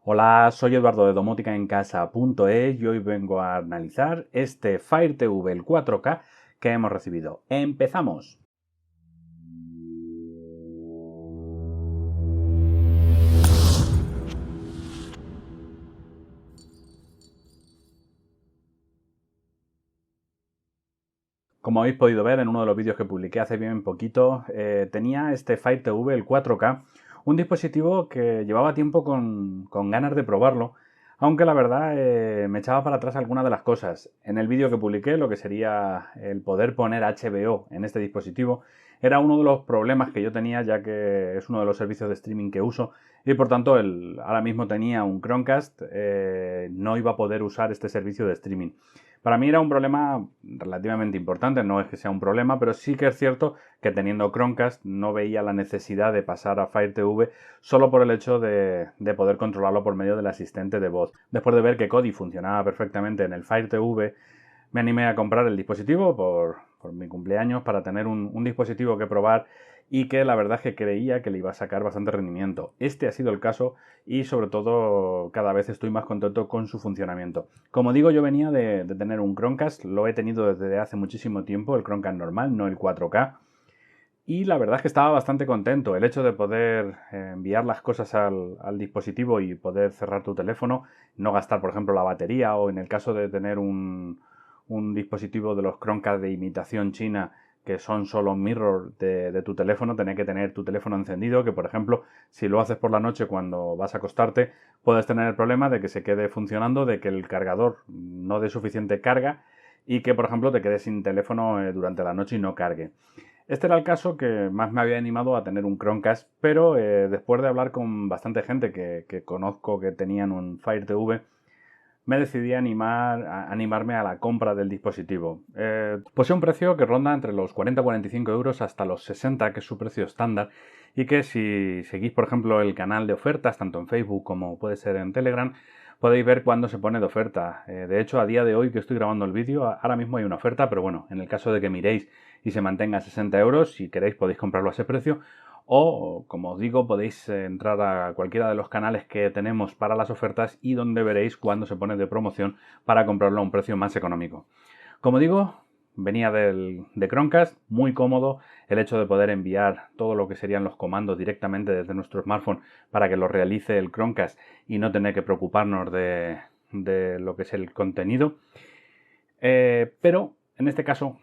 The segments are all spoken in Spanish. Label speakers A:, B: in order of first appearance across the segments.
A: Hola, soy Eduardo de domóticaencasa.es y hoy vengo a analizar este Fire TV el 4K que hemos recibido. ¡Empezamos! Como habéis podido ver en uno de los vídeos que publiqué hace bien poquito, tenía este Fire TV el 4K, un dispositivo que llevaba tiempo con ganas de probarlo, aunque la verdad me echaba para atrás algunas de las cosas. En el vídeo que publiqué, lo que sería el poder poner HBO en este dispositivo, era uno de los problemas que yo tenía, ya que es uno de los servicios de streaming que uso y por tanto ahora mismo tenía un Chromecast, no iba a poder usar este servicio de streaming. Para mí era un problema relativamente importante, no es que sea un problema, pero sí que es cierto que teniendo Chromecast no veía la necesidad de pasar a Fire TV solo por el hecho de poder controlarlo por medio del asistente de voz. Después de ver que Kodi funcionaba perfectamente en el Fire TV, me animé a comprar el dispositivo por mi cumpleaños para tener un dispositivo que probar y que la verdad es que creía que le iba a sacar bastante rendimiento. Este ha sido el caso y sobre todo cada vez estoy más contento con su funcionamiento. Como digo, yo venía de tener un Chromecast, lo he tenido desde hace muchísimo tiempo, el Chromecast normal, no el 4K. Y la verdad es que estaba bastante contento. El hecho de poder enviar las cosas al dispositivo y poder cerrar tu teléfono, no gastar, por ejemplo, la batería o en el caso de tener un dispositivo de los Chromecast de imitación china que son solo mirror de tu teléfono, tener que tener tu teléfono encendido, que por ejemplo, si lo haces por la noche cuando vas a acostarte, puedes tener el problema de que se quede funcionando, de que el cargador no dé suficiente carga y que, por ejemplo, te quedes sin teléfono durante la noche y no cargue. Este era el caso que más me había animado a tener un Chromecast, pero después de hablar con bastante gente que conozco que tenían un Fire TV, me decidí a animarme a la compra del dispositivo. Posee un precio que ronda entre los 40-45 euros hasta los 60, que es su precio estándar, y que si seguís, por ejemplo, el canal de ofertas, tanto en Facebook como puede ser en Telegram, podéis ver cuándo se pone de oferta. De hecho, a día de hoy que estoy grabando el vídeo, ahora mismo hay una oferta, pero bueno, en el caso de que miréis y se mantenga a 60 euros, si queréis podéis comprarlo a ese precio, o, como os digo, podéis entrar a cualquiera de los canales que tenemos para las ofertas y donde veréis cuándo se pone de promoción para comprarlo a un precio más económico. Como digo, venía de Chromecast, muy cómodo el hecho de poder enviar todo lo que serían los comandos directamente desde nuestro smartphone para que lo realice el Chromecast y no tener que preocuparnos de lo que es el contenido. Pero en este caso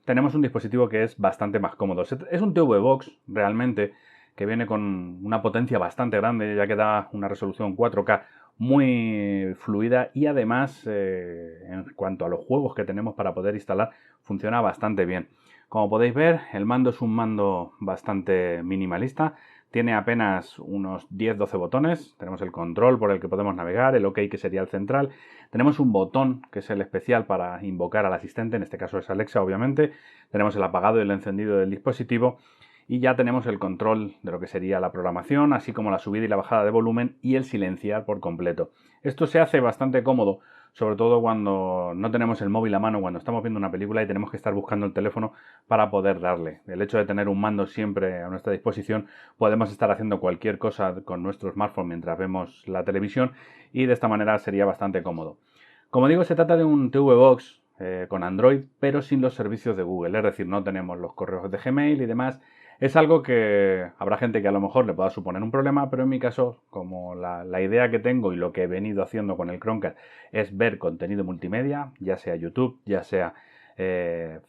A: tenemos un dispositivo que es bastante más cómodo. Es un TV Box realmente que viene con una potencia bastante grande, ya que da una resolución 4K muy fluida y además en cuanto a los juegos que tenemos para poder instalar funciona bastante bien. Como podéis ver, el mando es un mando bastante minimalista, tiene apenas unos 10-12 botones, tenemos el control por el que podemos navegar, el OK que sería el central, tenemos un botón que es el especial para invocar al asistente, en este caso es Alexa obviamente, tenemos el apagado y el encendido del dispositivo y ya tenemos el control de lo que sería la programación, así como la subida y la bajada de volumen y el silenciar por completo. Esto se hace bastante cómodo, sobre todo cuando no tenemos el móvil a mano, cuando estamos viendo una película y tenemos que estar buscando el teléfono para poder darle. El hecho de tener un mando siempre a nuestra disposición, podemos estar haciendo cualquier cosa con nuestro smartphone mientras vemos la televisión y de esta manera sería bastante cómodo. Como digo, se trata de un TV Box con Android, pero sin los servicios de Google, es decir, no tenemos los correos de Gmail y demás. Es algo que habrá gente que a lo mejor le pueda suponer un problema, pero en mi caso, como la idea que tengo y lo que he venido haciendo con el Chromecast es ver contenido multimedia, ya sea YouTube, ya sea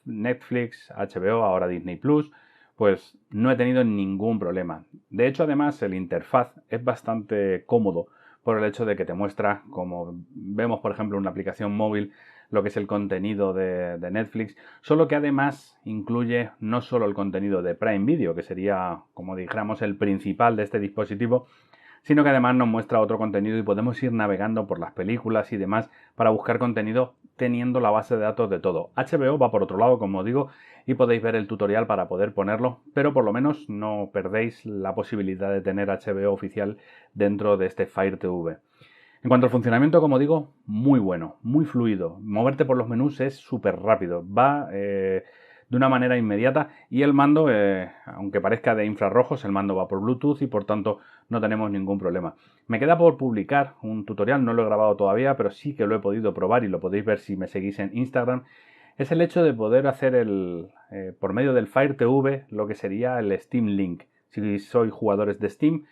A: Netflix, HBO, ahora Disney Plus, pues no he tenido ningún problema. De hecho, además, el interfaz es bastante cómodo por el hecho de que te muestra, como vemos por ejemplo en una aplicación móvil, lo que es el contenido de Netflix, solo que además incluye no solo el contenido de Prime Video, que sería, como dijéramos, el principal de este dispositivo, sino que además nos muestra otro contenido y podemos ir navegando por las películas y demás para buscar contenido teniendo la base de datos de todo. HBO va por otro lado, como digo, y podéis ver el tutorial para poder ponerlo, pero por lo menos no perdéis la posibilidad de tener HBO oficial dentro de este Fire TV. En cuanto al funcionamiento, como digo, muy bueno, muy fluido. Moverte por los menús es súper rápido. de una manera inmediata y el mando, aunque parezca de infrarrojos, el mando va por Bluetooth y por tanto no tenemos ningún problema. Me queda por publicar un tutorial, no lo he grabado todavía, pero sí que lo he podido probar y lo podéis ver si me seguís en Instagram. Es el hecho de poder hacer por medio del Fire TV lo que sería el Steam Link. Si sois jugadores de Steam,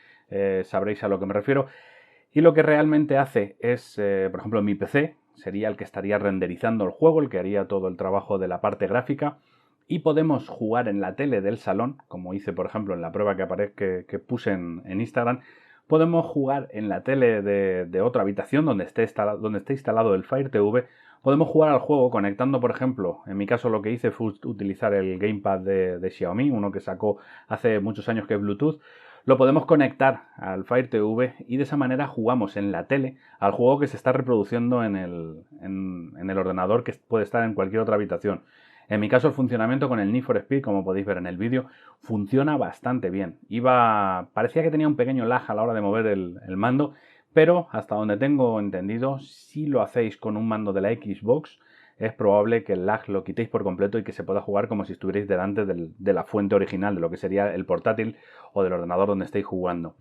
A: sabréis a lo que me refiero. Y lo que realmente hace es, por ejemplo, mi PC sería el que estaría renderizando el juego, el que haría todo el trabajo de la parte gráfica. Y podemos jugar en la tele del salón, como hice, por ejemplo, en la prueba que puse en Instagram. Podemos jugar en la tele de otra habitación donde esté instalado el Fire TV. Podemos jugar al juego conectando, por ejemplo, en mi caso lo que hice fue utilizar el gamepad de Xiaomi, uno que sacó hace muchos años que es Bluetooth. Lo podemos conectar al Fire TV y de esa manera jugamos en la tele al juego que se está reproduciendo en el ordenador, que puede estar en cualquier otra habitación. En mi caso el funcionamiento con el Need for Speed, como podéis ver en el vídeo, funciona bastante bien. Parecía que tenía un pequeño lag a la hora de mover el mando, pero hasta donde tengo entendido, si lo hacéis con un mando de la Xbox, es probable que el lag lo quitéis por completo y que se pueda jugar como si estuvierais delante de la fuente original, de lo que sería el portátil o del ordenador donde estéis jugando.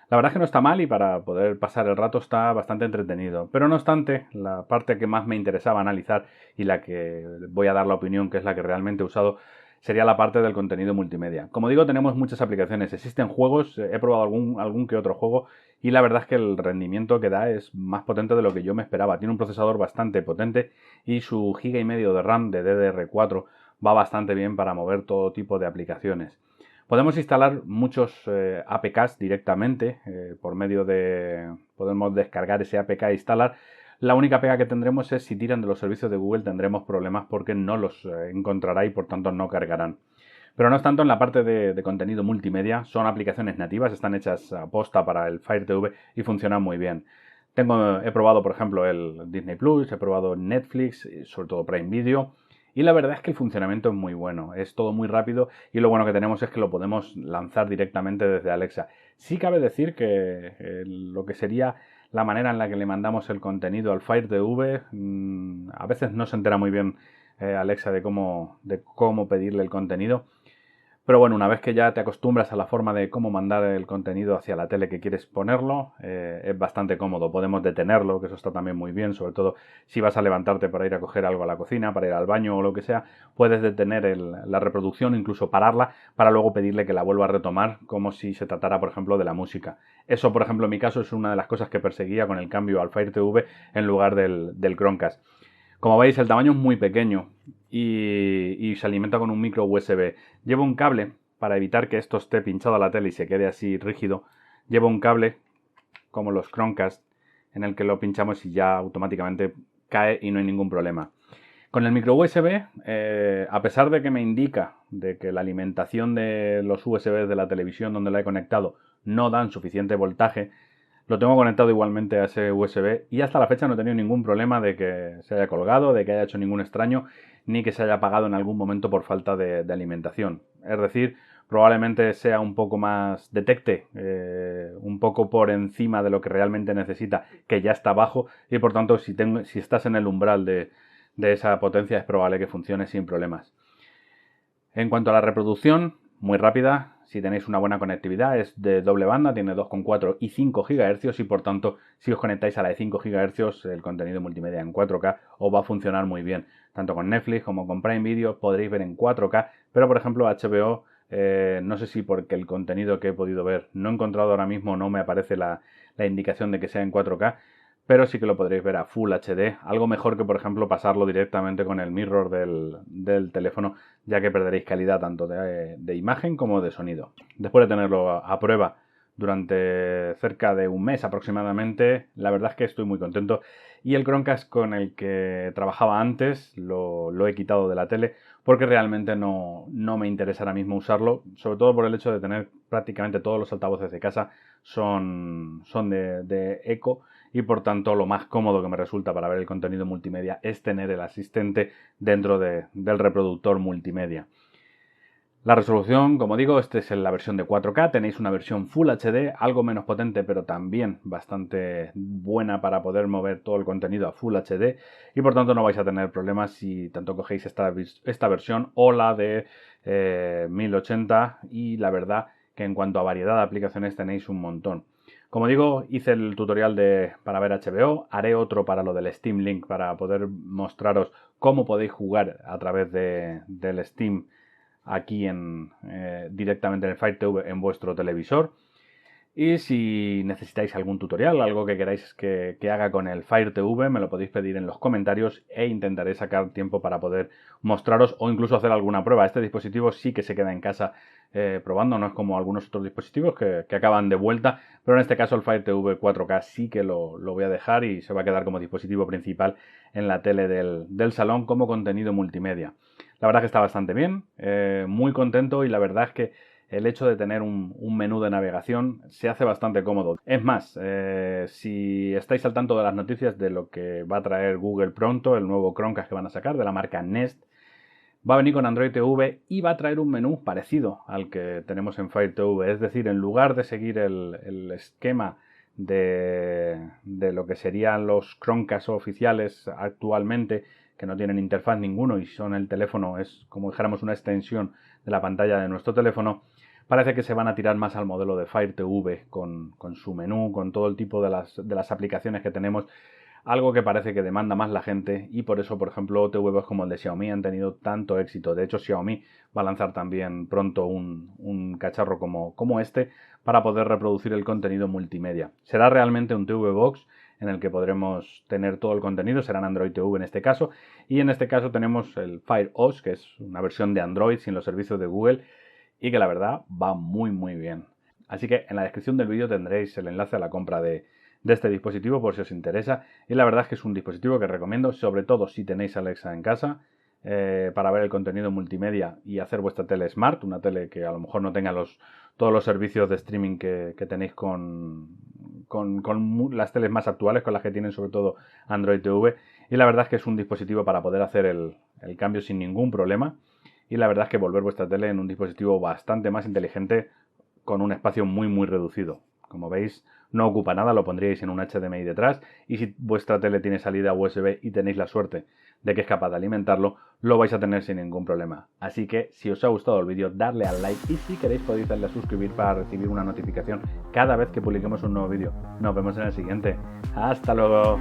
A: La verdad es que no está mal y para poder pasar el rato está bastante entretenido. Pero no obstante, la parte que más me interesaba analizar y la que voy a dar la opinión, que es la que realmente he usado, sería la parte del contenido multimedia. Como digo, tenemos muchas aplicaciones, existen juegos, he probado algún que otro juego y la verdad es que el rendimiento que da es más potente de lo que yo me esperaba. Tiene un procesador bastante potente y su giga y medio de RAM de DDR4 va bastante bien para mover todo tipo de aplicaciones. Podemos instalar muchos APKs directamente por medio de... Podemos descargar ese APK e instalar. La única pega que tendremos es si tiran de los servicios de Google tendremos problemas porque no los encontrará y por tanto no cargarán. Pero no obstante, en la parte de contenido multimedia son aplicaciones nativas, están hechas a posta para el Fire TV y funcionan muy bien. He probado, por ejemplo, el Disney Plus, he probado Netflix, sobre todo Prime Video. Y la verdad es que el funcionamiento es muy bueno, es todo muy rápido y lo bueno que tenemos es que lo podemos lanzar directamente desde Alexa. Sí cabe decir que lo que sería la manera en la que le mandamos el contenido al Fire TV, a veces no se entera muy bien Alexa de cómo pedirle el contenido. Pero bueno, una vez que ya te acostumbras a la forma de cómo mandar el contenido hacia la tele que quieres ponerlo, es bastante cómodo. Podemos detenerlo, que eso está también muy bien, sobre todo si vas a levantarte para ir a coger algo a la cocina, para ir al baño o lo que sea, puedes detener la reproducción, incluso pararla, para luego pedirle que la vuelva a retomar, como si se tratara, por ejemplo, de la música. Eso, por ejemplo, en mi caso es una de las cosas que perseguía con el cambio al Fire TV en lugar del Chromecast. Como veis, el tamaño es muy pequeño y se alimenta con un micro USB. Llevo un cable para evitar que esto esté pinchado a la tele y se quede así rígido. Llevo un cable, como los Chromecast, en el que lo pinchamos y ya automáticamente cae y no hay ningún problema. Con el micro USB, a pesar de que me indica de que la alimentación de los USB de la televisión donde la he conectado no dan suficiente voltaje, lo tengo conectado igualmente a ese USB y hasta la fecha no he tenido ningún problema de que se haya colgado, de que haya hecho ningún extraño, ni que se haya apagado en algún momento por falta de alimentación. Es decir, probablemente sea un poco más, detecte un poco por encima de lo que realmente necesita, que ya está bajo y por tanto si estás en el umbral de esa potencia es probable que funcione sin problemas. En cuanto a la reproducción, muy rápida. Si tenéis una buena conectividad, es de doble banda, tiene 2,4 y 5 GHz y por tanto, si os conectáis a la de 5 GHz, el contenido multimedia en 4K os va a funcionar muy bien. Tanto con Netflix como con Prime Video podréis ver en 4K, pero por ejemplo HBO, no sé si porque el contenido que he podido ver no he encontrado ahora mismo, no me aparece la indicación de que sea en 4K, pero sí que lo podréis ver a Full HD, algo mejor que por ejemplo pasarlo directamente con el mirror del teléfono, ya que perderéis calidad tanto de imagen como de sonido. Después de tenerlo a prueba durante cerca de un mes aproximadamente, la verdad es que estoy muy contento y el Chromecast con el que trabajaba antes lo he quitado de la tele porque realmente no me interesa ahora mismo usarlo, sobre todo por el hecho de tener prácticamente todos los altavoces de casa son de eco y por tanto lo más cómodo que me resulta para ver el contenido multimedia es tener el asistente dentro del reproductor multimedia. La resolución, como digo, esta es la versión de 4K, tenéis una versión Full HD, algo menos potente, pero también bastante buena para poder mover todo el contenido a Full HD, y por tanto no vais a tener problemas si tanto cogéis esta versión o la de 1080, y la verdad que en cuanto a variedad de aplicaciones tenéis un montón. Como digo, hice el tutorial para ver HBO, haré otro para lo del Steam Link para poder mostraros cómo podéis jugar a través del Steam aquí directamente en el Fire TV en vuestro televisor. Y si necesitáis algún tutorial, algo que queráis que haga con el Fire TV, me lo podéis pedir en los comentarios e intentaré sacar tiempo para poder mostraros o incluso hacer alguna prueba. Este dispositivo sí que se queda en casa probando, no es como algunos otros dispositivos que acaban de vuelta, pero en este caso el Fire TV 4K sí que lo voy a dejar y se va a quedar como dispositivo principal en la tele del salón como contenido multimedia. La verdad que está bastante bien, muy contento, y la verdad es que el hecho de tener un menú de navegación se hace bastante cómodo. Es más, si estáis al tanto de las noticias de lo que va a traer Google pronto, el nuevo Chromecast que van a sacar de la marca Nest, va a venir con Android TV y va a traer un menú parecido al que tenemos en Fire TV. Es decir, en lugar de seguir el esquema de lo que serían los Chromecast oficiales actualmente, que no tienen interfaz ninguno y son el teléfono, es como dijéramos una extensión de la pantalla de nuestro teléfono, parece que se van a tirar más al modelo de Fire TV con su menú, con todo el tipo de las aplicaciones que tenemos, algo que parece que demanda más la gente, y por eso, por ejemplo, TVs como el de Xiaomi han tenido tanto éxito. De hecho, Xiaomi va a lanzar también pronto un cacharro como este para poder reproducir el contenido multimedia. Será realmente un TV Box en el que podremos tener todo el contenido, será en Android TV en este caso, y en este caso tenemos el Fire OS, que es una versión de Android sin los servicios de Google, y que la verdad va muy bien. Así que en la descripción del vídeo tendréis el enlace a la compra de este dispositivo por si os interesa, y la verdad es que es un dispositivo que recomiendo, sobre todo si tenéis Alexa en casa, para ver el contenido multimedia y hacer vuestra tele smart, una tele que a lo mejor no tenga todos los servicios de streaming que tenéis con las teles más actuales, con las que tienen sobre todo Android TV, y la verdad es que es un dispositivo para poder hacer el cambio sin ningún problema, y la verdad es que volver vuestra tele en un dispositivo bastante más inteligente con un espacio muy reducido. Como veis, no ocupa nada, lo pondríais en un HDMI detrás, y si vuestra tele tiene salida USB y tenéis la suerte de que es capaz de alimentarlo, lo vais a tener sin ningún problema. Así que si os ha gustado el vídeo, darle al like, y si queréis podéis darle a suscribir para recibir una notificación cada vez que publiquemos un nuevo vídeo. Nos vemos en el siguiente. ¡Hasta luego!